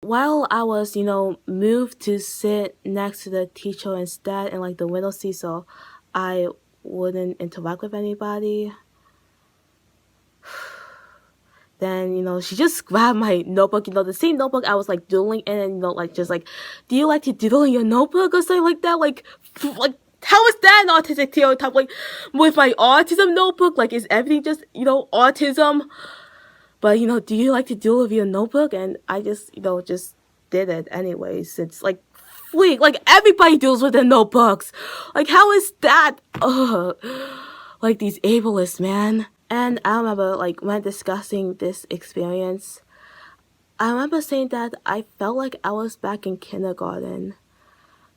while I was, moved to sit next to the teacher instead in like the window seat so I wouldn't interact with anybody, then, she just grabbed my notebook, the same notebook I was like doodling in, and, like just like, do you like to doodle in your notebook or something like that? Like how is that an autistic stereotype? Like, with my autism notebook, like, is everything just, autism? But, do you like to doodle with your notebook? And I just, just did it anyways. It's like, freak, like, everybody doodles with their notebooks. Like, how is that? Ugh. Like, these ableists, man. And I remember, like, when discussing this experience, I remember saying that I felt like I was back in kindergarten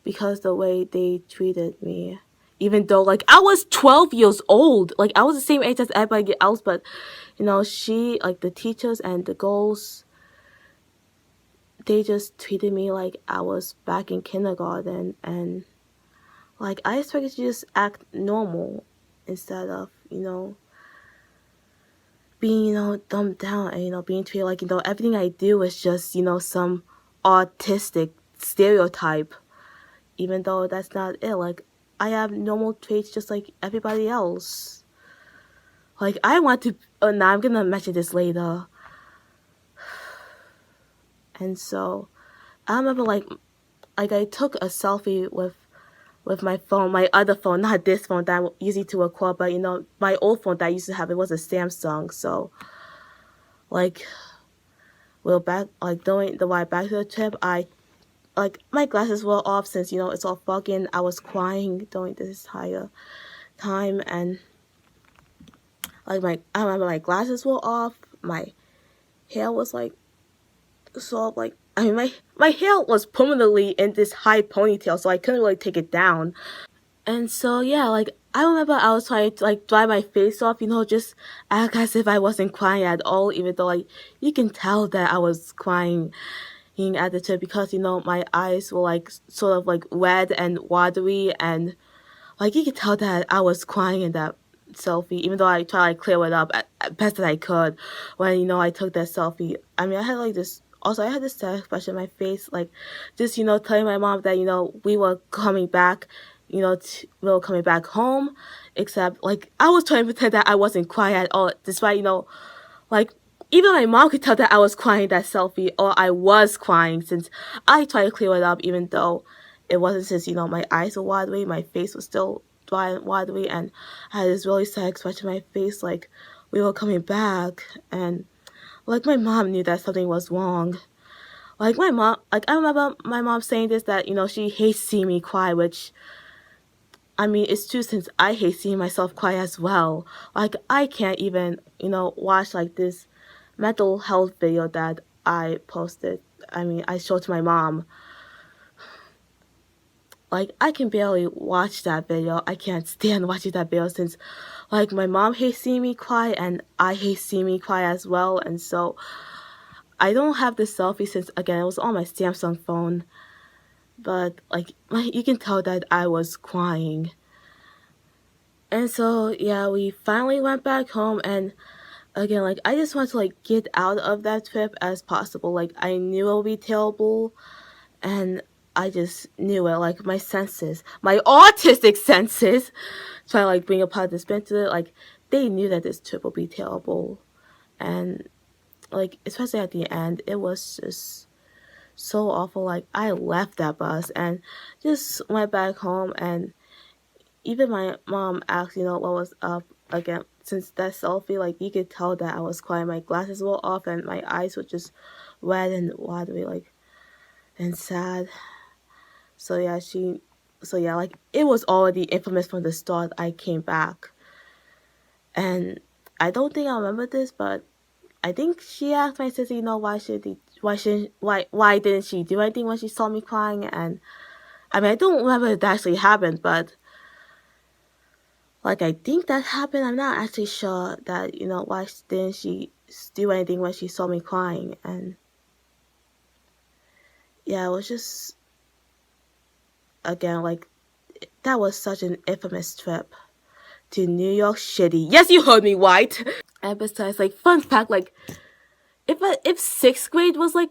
because the way they treated me. Even though, like, I was 12 years old. Like, I was the same age as everybody else, but, the teachers and the girls, they just treated me like I was back in kindergarten. And, like, I expected to just act normal instead of, being, dumbed down and, being treated like, everything I do is just, some autistic stereotype, even though that's not it. Like, I have normal traits just like everybody else. Like, I want to, now I'm gonna mention this later. And so, I remember, like I took a selfie with my phone, my other phone, not this phone that I'm using to record, but, my old phone that I used to have, it was a Samsung, so, like, we're back, like, during the ride back to the trip, my glasses were off since, it's all foggy, and I was crying during this entire time, and, like, I remember my glasses were off, my hair was, like, so, like, I mean, my hair was permanently in this high ponytail, so I couldn't really take it down. And so, yeah, like, I remember I was trying to, like, dry my face off, just act as if I wasn't crying at all, even though, like, you can tell that I was crying at the trip because, my eyes were, like, sort of, like, red and watery, and, like, you could tell that I was crying in that selfie, even though I tried to, like, clear it up at best that I could when, I took that selfie. I mean, I had, like, this... Also, I had this sad expression on my face, like, just, telling my mom that, we were coming back, we were coming back home, except, like, I was trying to pretend that I wasn't crying at all, despite, like, even my mom could tell that I was crying in that selfie, or I was crying, since I tried to clear it up, even though it wasn't, since, my eyes were watery, my face was still dry and watery, and I had this really sad expression on my face, like, we were coming back, and... like, my mom knew that something was wrong. Like, I remember my mom saying this, that, she hates seeing me cry, which, I mean, it's true since I hate seeing myself cry as well. Like, I can't even, watch, like, this mental health video that I posted. I mean, I showed to my mom. Like, I can barely watch that video. I can't stand watching that video since, like, my mom hates seeing me cry and I hate seeing me cry as well. And so, I don't have this selfie since, again, it was on my Samsung phone. But, like, you can tell that I was crying. And so, yeah, we finally went back home. And, again, like, I just want to, like, get out of that trip as possible. Like, I knew it would be terrible. And I just knew it, like, my senses, my autistic senses, trying to, like, bring a positive spin to it, like, they knew that this trip would be terrible, and, like, especially at the end, it was just so awful. Like, I left that bus, and just went back home, and even my mom asked, what was up, again, since that selfie, like, you could tell that I was crying, my glasses were off, and my eyes were just red and watery, like, and sad. So yeah, like, it was already infamous from the start. I came back, and I don't think I remember this, but I think she asked my sister, why didn't she do anything when she saw me crying? And I mean, I don't remember if that actually happened, but, like, I think that happened. I'm not actually sure that, why didn't she do anything when she saw me crying? And yeah, it was just, again, like, that was such an infamous trip to New York City. Yes, you heard me right. And besides, like, fun fact, like, if 6th grade was, like,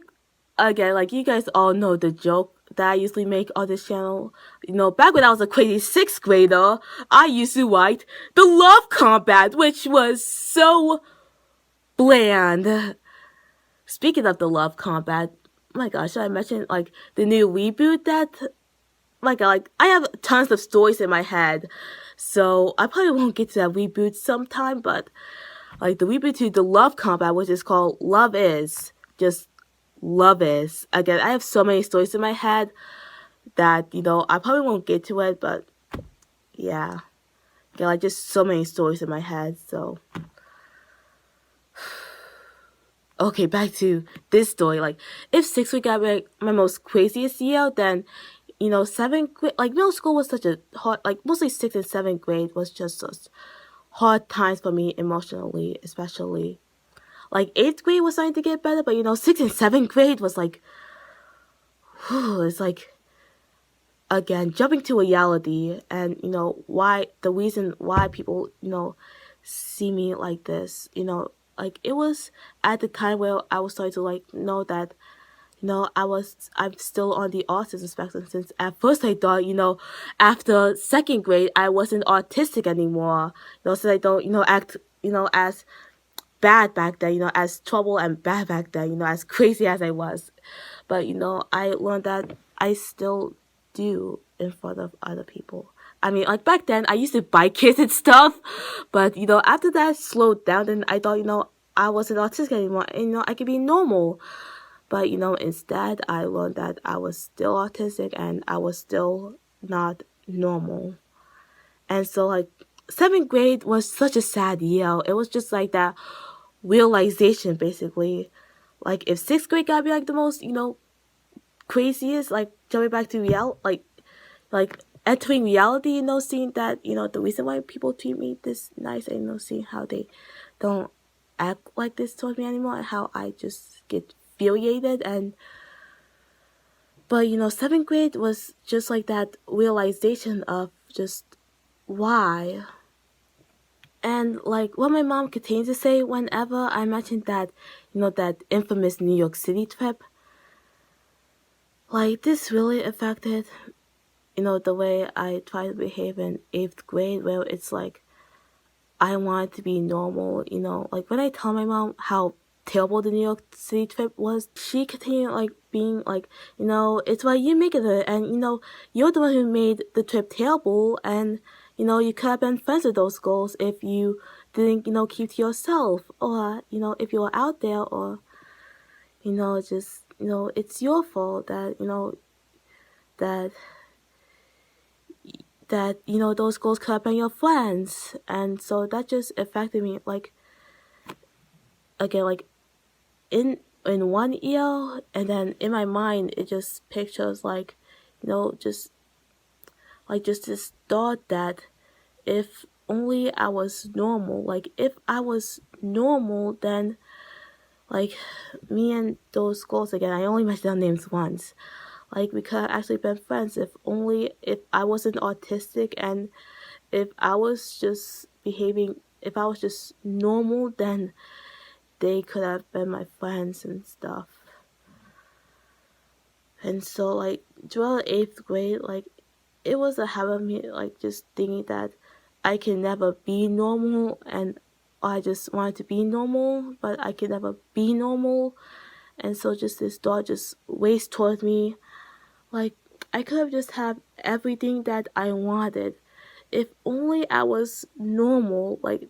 again, like you guys all know the joke that I usually make on this channel. Back when I was a crazy 6th grader, I used to write the Love Combat, which was so bland. Speaking of the Love Combat, oh my gosh, should I mention like the new reboot that like I have tons of stories in my head, so I probably won't get to that reboot sometime, but like the reboot to the Love Combat, which is called Love Is, just Love Is. Again, I have so many stories in my head that, I probably won't get to it, but yeah. Like just so many stories in my head, so. Okay, back to this story. Like, if 6th grade got my most craziest year, then, 7th grade, like middle school was such a hard, like mostly 6th and 7th grade was just such hard times for me emotionally, especially. Like 8th grade was starting to get better, but 6th and 7th grade was like, it's like, again, jumping to reality, and why the reason why people see me like this, like it was at the time where I was starting to like know that I'm still on the autism spectrum, since at first I thought after 2nd grade I wasn't autistic anymore, so I don't act as bad back then, as trouble and bad back then, as crazy as I was. But I learned that I still do in front of other people. I mean, like back then I used to bite kids and stuff, but after that slowed down, then I thought I wasn't autistic anymore, and I could be normal. But instead I learned that I was still autistic and I was still not normal. And so like 7th grade was such a sad year. It was just like that realization, basically. Like if 6th grade got me like the most craziest, like jumping back to like entering reality, seeing that the reason why people treat me this nice, and seeing how they don't act like this towards me anymore, and how I just get infuriated. And but 7th grade was just like that realization of just why. And like what my mom continues to say whenever I mentioned that that infamous New York City trip, like this really affected the way I try to behave in 8th grade, where it's like I want to be normal, like when I tell my mom how terrible the New York City trip was, she continued like being like, it's why you make it, and you're the one who made the trip terrible, and you could have been friends with those girls if you didn't keep to yourself, or if you were out there, or just it's your fault that that those girls could have been your friends. And so that just affected me, like again, like in 1 ear, and then in my mind it just pictures like just this thought that if only I was normal, like if I was normal, then like me and those girls, again I only mentioned their names once, like we could have actually been friends if I wasn't autistic, and if I was just if I was just normal, then they could have been my friends and stuff. And so like throughout 8th grade, like it was a habit of me like just thinking that I can never be normal, and I just wanted to be normal, but I can never be normal. And so just this thought just raced towards me, like I could have just had everything that I wanted if only I was normal. Like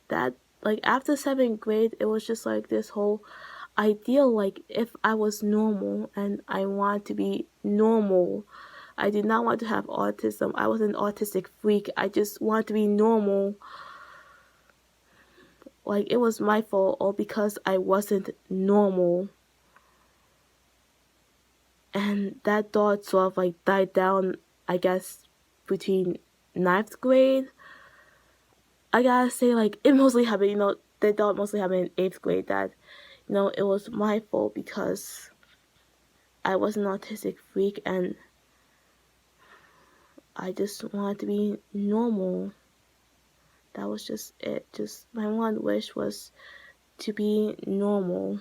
that, like after 7th grade, it was just like this whole ideal, like if I was normal, and I want to be normal. I did not want to have autism. I was an autistic freak. I just want to be normal. Like it was my fault, all because I wasn't normal. And that thought sort of like died down, I guess, between 9th grade. I gotta say, like, it mostly happened, that thought mostly happened in 8th grade, that, it was my fault because I was an autistic freak, and I just wanted to be normal. That was just it. Just my one wish was to be normal.